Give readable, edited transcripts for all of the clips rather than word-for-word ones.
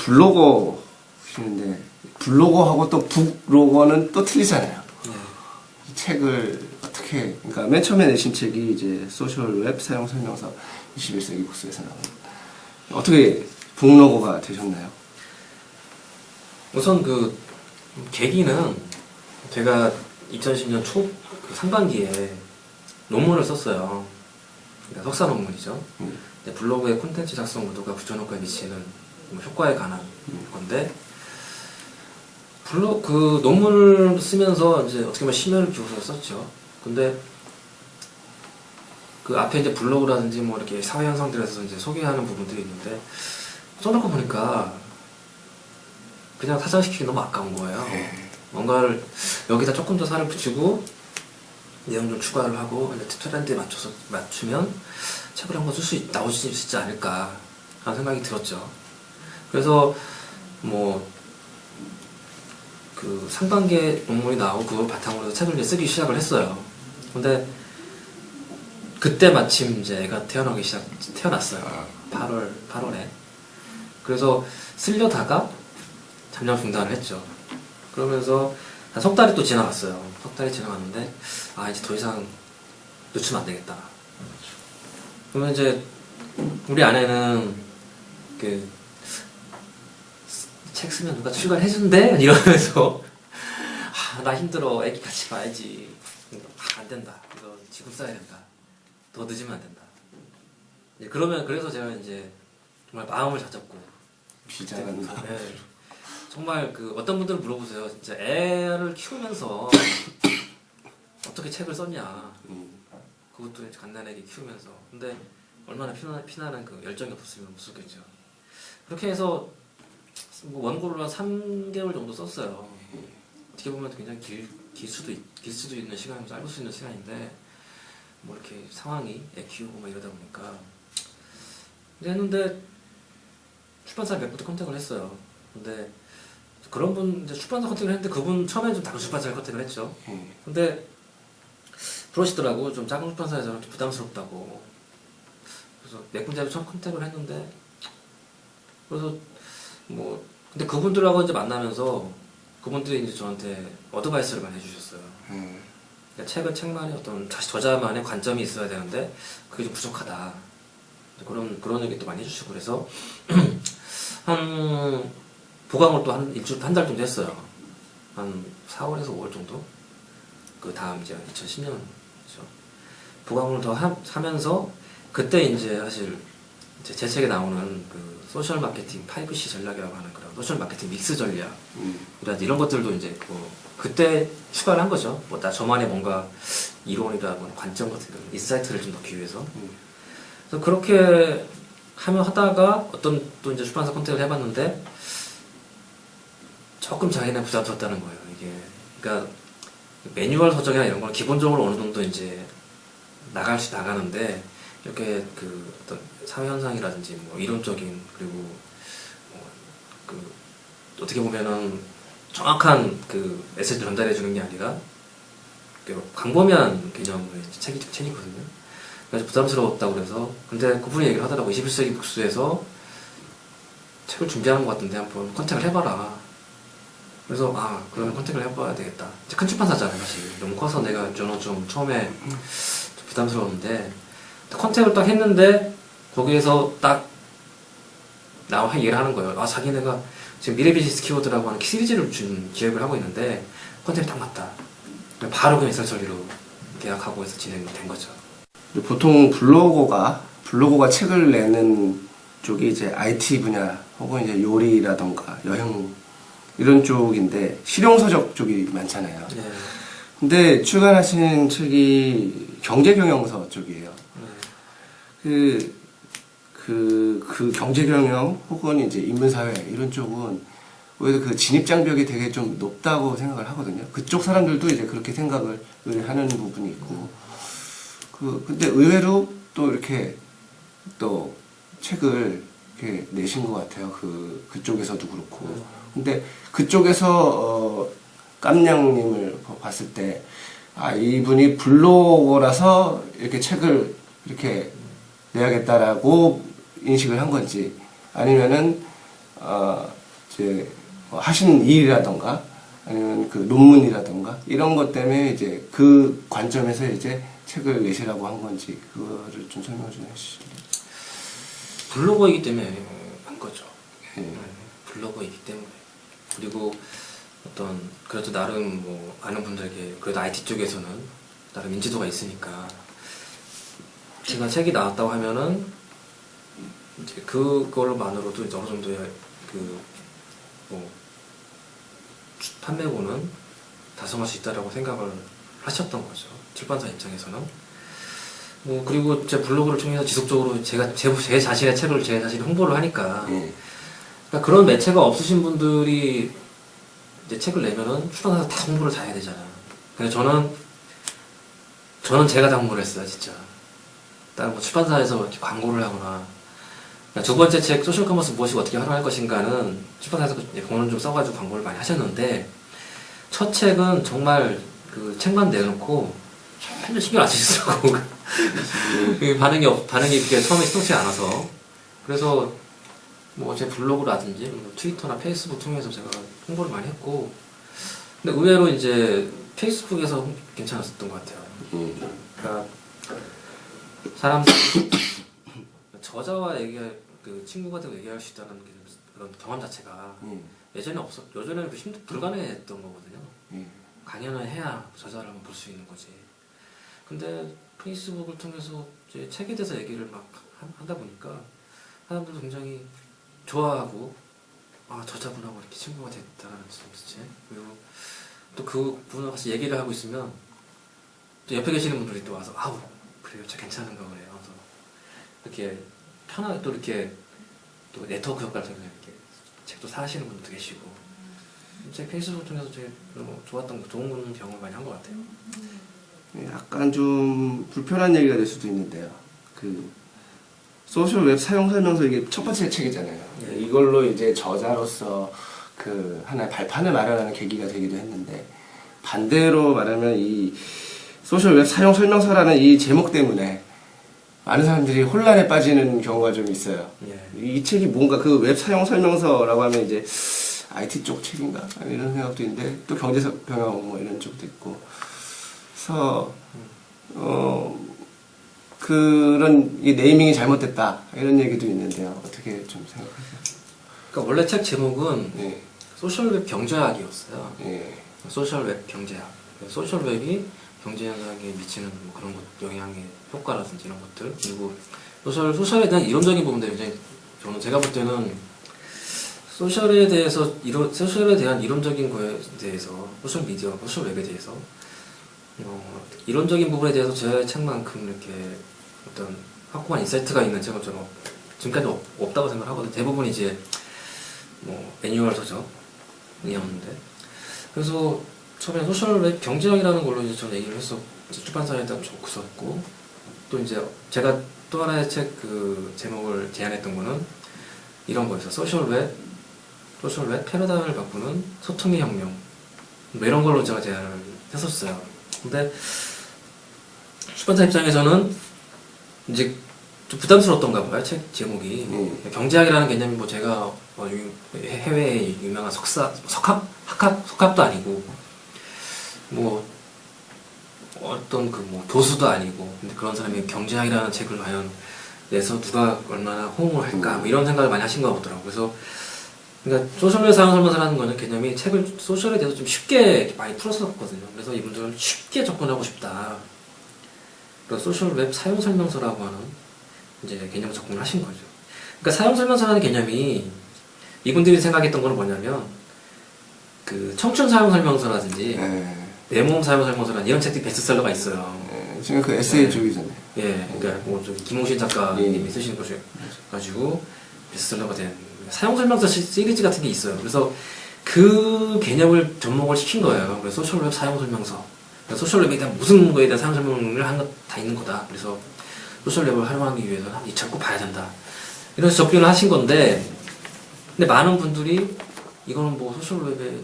블로거시는데 블로거하고 또 북로거는 또 틀리잖아요. 네. 이 책을 어떻게, 그러니까 맨 처음에 내신 책이 이제 소셜 웹 사용 설명서 21세기 국수에서 나온, 어떻게 북로거가 되셨나요? 우선 그 계기는 제가 2010년 초 그 상반기에 논문을 썼어요. 그러니까 석사 논문이죠. 근데 블로그의 콘텐츠 작성 의도가 구조효과에 미치는 뭐 효과에 관한 건데, 그 논문을 쓰면서 이제 어떻게 보면 심혈을 기울여서 썼죠. 근데 그 앞에 이제 블로그라든지 뭐 이렇게 사회 현상들에서 이제 소개하는 부분들이 있는데, 써놓고 보니까 그냥 타장시키기 너무 아까운 거예요. 뭔가를 여기다 조금 더 살을 붙이고 내용 좀 추가를 하고 트렌드에 맞추면 책을 한번 나올 수 있지 않을까 하는 생각이 들었죠. 그래서 뭐 그 상반기에 논문이 나오고 그걸 바탕으로 책을 이제 쓰기 시작을 했어요. 근데 그때 마침 이제 애가 태어났어요. 8월에. 그래서 쓰려다가 잠깐 중단을 했죠. 그러면서 한 석 달이 또 지나갔어요. 석 달이 지나갔는데, 아, 이제 더 이상 놓치면 안 되겠다. 그러면 이제 우리 아내는 그 책 쓰면 누가 출간해준대? 이러면서 아, 나 힘들어. 애기 같이 봐야지. 아, 안 된다. 이거 지금 써야 된다. 더 늦으면 안 된다. 그래서 제가 이제 정말 마음을 다잡고 비장한 사람. 네. 정말 그 어떤 분들은 물어보세요. 진짜 애를 키우면서 어떻게 책을 썼냐. 그것도 이제 갓난아기 키우면서. 근데 얼마나 피나는 그 열정이 없었으면 못 썼겠죠. 그렇게 해서 뭐 원고를 한 3개월 정도 썼어요. 어떻게 보면 굉장히 길 수도 있는 시간이고 짧을 수 있는 시간인데, 뭐 이렇게 상황이 애 키우고 막 이러다 보니까 했는데 출판사 몇 분도 컨택을 했어요. 근데 그런 분 이제 출판사 컨택을 했는데 그분 처음에는 좀 다른 출판사를 컨택을 했죠. 근데 그러시더라고. 좀 작은 출판사에서는 좀 부담스럽다고. 그래서 몇 군데를 처음 컨택을 했는데, 그래서 뭐 근데 그분들하고 이제 만나면서 그분들이 이제 저한테 어드바이스를 많이 해주셨어요. 그러니까 책은 책만의 어떤 저자만의 관점이 있어야 되는데 그게 좀 부족하다. 그런 얘기 또 많이 해주시고, 그래서 한 보강을 또 한 달 정도 했어요. 한 4월에서 5월 정도. 그 다음 이제 2010년이죠. 보강을 더 하면서 그때 이제 사실 이제 제 책에 나오는 그 소셜 마케팅 5C 전략이라고 하는 그런 소셜 마케팅 믹스 전략 이런 것들도 이제 뭐 그때 추가를 한 거죠. 뭐 저만의 뭔가 이론이나 뭐 관점 같은 거, 인사이트를 좀 넣기 위해서. 그래서 그렇게 하다가 어떤 또 이제 출판사 컨택을 해봤는데 조금 자기네 부담스럽다는 거예요. 이게 그러니까 매뉴얼 서적이나 이런 건 기본적으로 어느 정도 이제 나가는데, 이렇게 그 어떤 사회 현상이라든지 뭐 이론적인, 그리고 그 어떻게 보면은 정확한 그 메시지를 전달해 주는 게 아니라 광범위한 개념의 책이거든요. 그래서 부담스러웠다고 그래서. 근데 그분이 얘기를 하더라고. 21세기 북수에서 책을 준비하는 것 같은데 한번 컨택을 해봐라. 그래서 그러면 컨택을 해봐야 되겠다. 큰 출판사잖아요, 사실. 너무 커서 저는 좀 처음에 좀 부담스러웠는데, 컨택을 딱 했는데 거기에서 딱 나와 얘기를 하는 거예요. 자기네가 지금 미래 비즈니스 키워드라고 하는 시리즈를 기획을 하고 있는데 컨택이 딱 맞다. 바로 그냥 일사천리로 계약하고 해서 진행된 거죠. 보통 블로거가 책을 내는 쪽이 이제 IT 분야 혹은 이제 요리라던가 여행 이런 쪽인데 실용서적 쪽이 많잖아요. 네. 근데 출간하신 책이 경제경영서 쪽이에요. 네. 그 경제경영 혹은 이제 인문사회 이런 쪽은 오히려 그 진입장벽이 되게 좀 높다고 생각을 하거든요. 그쪽 사람들도 이제 그렇게 생각을 하는 부분이 있고, 근데 의외로 또 이렇게 또 책을 이렇게 내신 것 같아요. 그쪽에서도 그렇고. 근데 그쪽에서 깜냥님을 봤을 때 이분이 블로거라서 이렇게 책을 이렇게 내야겠다라고 인식을 한 건지, 아니면은 이제 하시는 일이라던가 아니면 그 논문이라던가 이런 것 때문에 이제 그 관점에서 이제 책을 내시라고 한 건지 그거를 좀 설명 좀 해주실래요? 블로거이기 때문에 한 거죠. 예. 블로거이기 때문에. 그리고 어떤 그래도 나름 뭐 아는 분들에게 그래도 IT 쪽에서는 나름 인지도가 있으니까 제가 책이 나왔다고 하면은 이제 그걸만으로도 이제 어느 정도의 뭐 판매고는 달성할 수 있다라고 생각을 하셨던 거죠. 출판사 입장에서는. 뭐 그리고 제 블로그를 통해서 지속적으로 제가 제 자신의 책을 제 자신이 홍보를 하니까 그러니까 그런 매체가 없으신 분들이 이제 책을 내면은 출판사에서 다 홍보를 다 해야 되잖아. 그래서 저는 제가 다 홍보를 했어요, 진짜. 다른 뭐 출판사에서 이렇게 광고를 하거나. 그러니까 두 번째 책 소셜 커머스 무엇이 어떻게 활용할 것인가는 출판사에서 공을 좀 써가지고 광고를 많이 하셨는데 첫 책은 정말 그 책만 내놓고 전혀 신경 안 쓰시더라고. 그 반응이 그렇게 처음에 시원치 않아서. 그래서 뭐 제 블로그라든지 뭐 트위터나 페이스북 통해서 제가 홍보를 많이 했고, 근데 의외로 이제 페이스북에서 괜찮았었던 것 같아요. 그러니까 저자와 그 친구가 되고 얘기할 수 있다는 그런 경험 자체가 예전에는 불가능했던 거거든요. 강연을 해야 저자를 한번 볼 수 있는 거지. 근데 페이스북을 통해서 이제 책에 대해서 얘기를 막 하다 보니까 사람들도 굉장히 좋아하고, 아, 저자분하고 이렇게 친구가 됐다라는 점이지. 그리고 또 그분을 와서 얘기를 하고 있으면 또 옆에 계시는 분들이 또 와서, 아우, 그래요, 저 괜찮은가 그래요. 그래서 이렇게 편하게 또 이렇게 또 네트워크 효과를 통해서 이렇게 책도 사시는 분도 계시고, 제 페이스북을 통해서 되게 좋은 경험을 많이 한 것 같아요. 약간 좀 불편한 얘기가 될 수도 있는데요. 그 소셜 웹 사용 설명서 이게 첫 번째 책이잖아요. 이걸로 이제 저자로서 그 하나의 발판을 마련하는 계기가 되기도 했는데, 반대로 말하면 이 소셜 웹 사용 설명서라는 이 제목 때문에 많은 사람들이 혼란에 빠지는 경우가 좀 있어요. 이 책이 뭔가 그 웹 사용 설명서라고 하면 이제 IT 쪽 책인가? 이런 생각도 있는데, 또 경제 경영 뭐 이런 쪽도 있고. 그래서, 그런 이 네이밍이 잘못됐다. 이런 얘기도 있는데요. 어떻게 좀 생각하세요? 그러니까 원래 책 제목은 예. 소셜웹 경제학이었어요. 예. 소셜웹 경제학. 소셜웹이 경제 현상에 미치는 뭐 그런 영향의 효과라든지 이런 것들. 그리고 소셜에 대한 이론적인 부분들 굉장히 저는 제가 볼 때는 소셜에 대한 이론적인 거에 대해서 소셜 미디어, 소셜 웹에 대해서 이론적인 부분에 대해서 제 책만큼 이렇게 어떤 확고한 인사이트가 있는 책은 저는 지금까지 없다고 생각하거든요. 대부분 이제 뭐 매뉴얼 서적이었는데, 그래서 처음에 소셜 웹 경제학이라는 걸로 이제 저는 얘기를 했어. 출판사에다 줬었고, 또 이제 제가 또 하나의 책 그 제목을 제안했던 거는 이런 거였어요. 소셜 웹 패러다임을 바꾸는 소통의 혁명. 뭐 이런 걸로 제가 제안을 했었어요. 근데 출판사 입장에서는 이제 좀 부담스러웠던가 봐요, 책 제목이. 경제학이라는 개념이 뭐 제가 해외에 유명한 석학도 아니고, 뭐 어떤 그 뭐 교수도 아니고, 근데 그런 사람이 경제학이라는 책을 과연 내서 누가 얼마나 호응을 할까, 뭐 이런 생각을 많이 하신 것 같더라고요. 그래서 그러니까 소셜웹 사용 설명서라는 거는 개념이 책을 소셜에 대해서 좀 쉽게 많이 풀었었거든요. 그래서 이분들은 쉽게 접근하고 싶다. 그래서 소셜웹 사용 설명서라고 하는 이제 개념을 접근을 하신 거죠. 그러니까 사용 설명서라는 개념이 이분들이 생각했던 거는 뭐냐면 그 청춘 사용 설명서라든지 내 몸 사용 설명서라는 이런 책들이 베스트셀러가 있어요. 지금 그 에세이 쪽이잖아요. 예, 그러니까 뭐 저기 김홍신 작가님이 쓰시는 것이 가지고 베스트셀러가 된 사용 설명서 시리즈 같은 게 있어요. 그래서 그 개념을 접목을 시킨 거예요. 그래서 소셜웹 사용 설명서. 그러니까 소셜웹에 대한 무슨 거에 대한 사용 설명을 한 것 다 있는 거다. 그래서 소셜웹을 활용하기 위해서는 이 책 꼭 봐야 된다. 이래서 접근을 하신 건데, 근데 많은 분들이 이거는 뭐 소셜웹의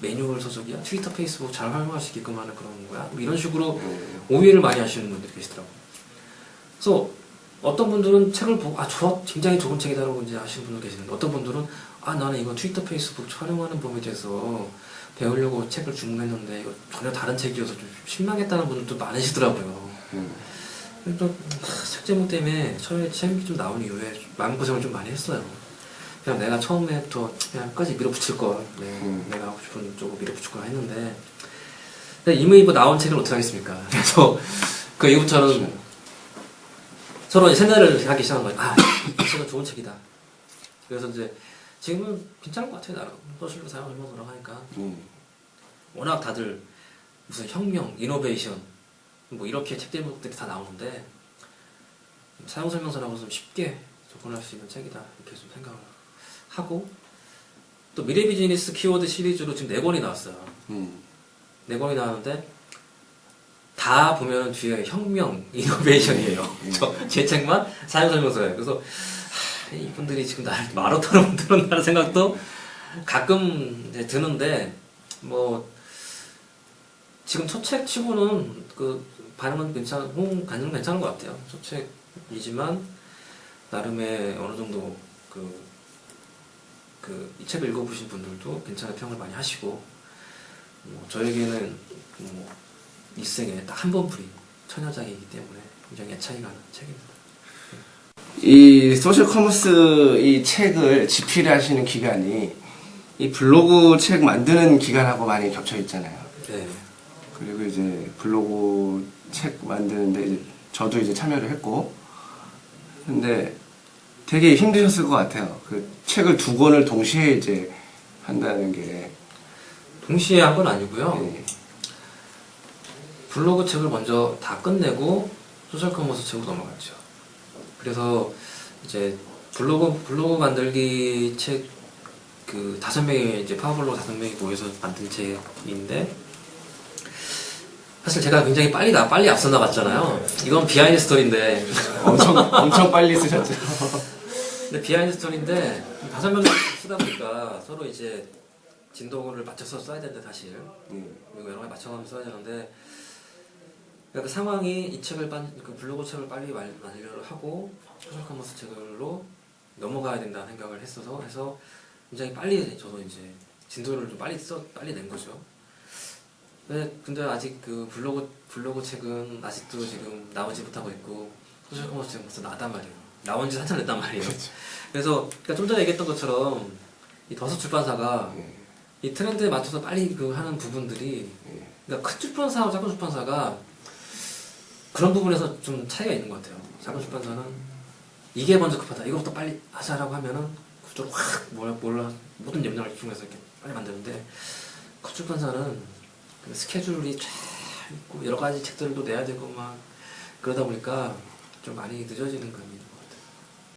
매뉴얼 서적이야? 트위터, 페이스북 잘 활용할 수 있게끔 하는 그런 거야? 뭐 이런 식으로 오해를 많이 하시는 분들이 계시더라고요. 그래서 어떤 분들은 책을 보고 굉장히 좋은 책이다라고 이제 아시는 분도 계시는데 어떤 분들은 나는 이거 트위터, 페이스북 촬영하는 법에 대해서 배우려고 책을 주문했는데 이거 전혀 다른 책이어서 좀 실망했다는 분들도 많으시더라고요. 또 책 제목 때문에 처음에 책이 좀 나온 이후에 마음고생을 좀 많이 했어요. 그냥 내가 처음에부터 그냥 끝까지 밀어붙일 걸, 내가 하고 싶은 쪽으로 밀어붙일 걸 했는데 근데 이미 나온 책을 어떻게 하겠습니까? 그래서 그 이후부터는 서로 이제 세뇌를 하기 시작한 거예요. 이 책은 좋은 책이다. 그래서 이제 지금은 괜찮은 것 같아요. 나름 소셜 사용 설명서라고 하니까 워낙 다들 무슨 혁명, 이노베이션 뭐 이렇게 책 제목들이 다 나오는데 사용 설명서라고 좀 쉽게 접근할 수 있는 책이다 이렇게 좀 생각을 하고 또 미래 비즈니스 키워드 시리즈로 지금 4권이 나왔어요. 4권이 나왔는데 다 보면 뒤에 혁명, 이노베이션이에요. 제 책만 사용 설명서예요. 그래서 이분들이 지금 나를 마라톤을 만들었다는 생각도 가끔 이제 드는데 뭐 지금 첫 책 치고는 그 반응은 반응은 괜찮은 것 같아요. 첫 책이지만 나름의 어느 정도 이 책을 읽어보신 분들도 괜찮은 평을 많이 하시고 저에게는 일생에 딱 한 번뿐인 처녀작이기 때문에 굉장히 애착이 가는 책입니다. 이 소셜 커머스 이 책을 집필하시는 기간이 이 블로그 책 만드는 기간하고 많이 겹쳐 있잖아요. 네. 그리고 이제 블로그 책 만드는데 이제 저도 이제 참여를 했고, 근데 되게 힘드셨을 것 같아요. 그 책을 2권을 동시에 이제 한다는 게. 동시에 한 건 아니고요. 네. 블로그 책을 먼저 다 끝내고 소셜 커머스 책으로 넘어갔죠. 그래서 이제 블로그 만들기 책 5명이 이제 파워블로그 5명이 모여서 만든 책인데 사실 제가 굉장히 빨리 앞서 나갔잖아요. 이건 비하인드 스토리인데 엄청 빨리 쓰셨죠. 근데 비하인드 스토리인데 5명이 쓰다 보니까 서로 이제 진도를 맞춰서 써야 되는데 사실 그리고 여러 가지 맞춰가면서 써야 되는데 그 상황이 이 책을 블로그 책을 빨리 완료를 하고 소셜 커머스 책으로 넘어가야 된다는 생각을 해서 굉장히 빨리 저도 이제 진도를 좀 빨리 낸 거죠. 근데 아직 그 블로그 책은 아직도 지금 나오지 못하고 있고 소셜 커머스 책은 벌써 나왔단 말이에요. 나온 지 한참 됐단 말이에요. 그래서 그러니까 좀 전에 얘기했던 것처럼 이 더스 출판사가 이 트렌드에 맞춰서 빨리 하는 부분들이 그러니까 큰 출판사하고 작은 출판사가 그런 부분에서 좀 차이가 있는 것 같아요. 작은 출판사는 이게 먼저 급하다. 이것부터 빨리 하자라고 하면은 구조로 확 모든 역량을 집중해서 이렇게 빨리 만드는데 큰 출판사는 스케줄이 쫙 있고 여러 가지 책들도 내야 되고 막 그러다 보니까 좀 많이 늦어지는 겁니다.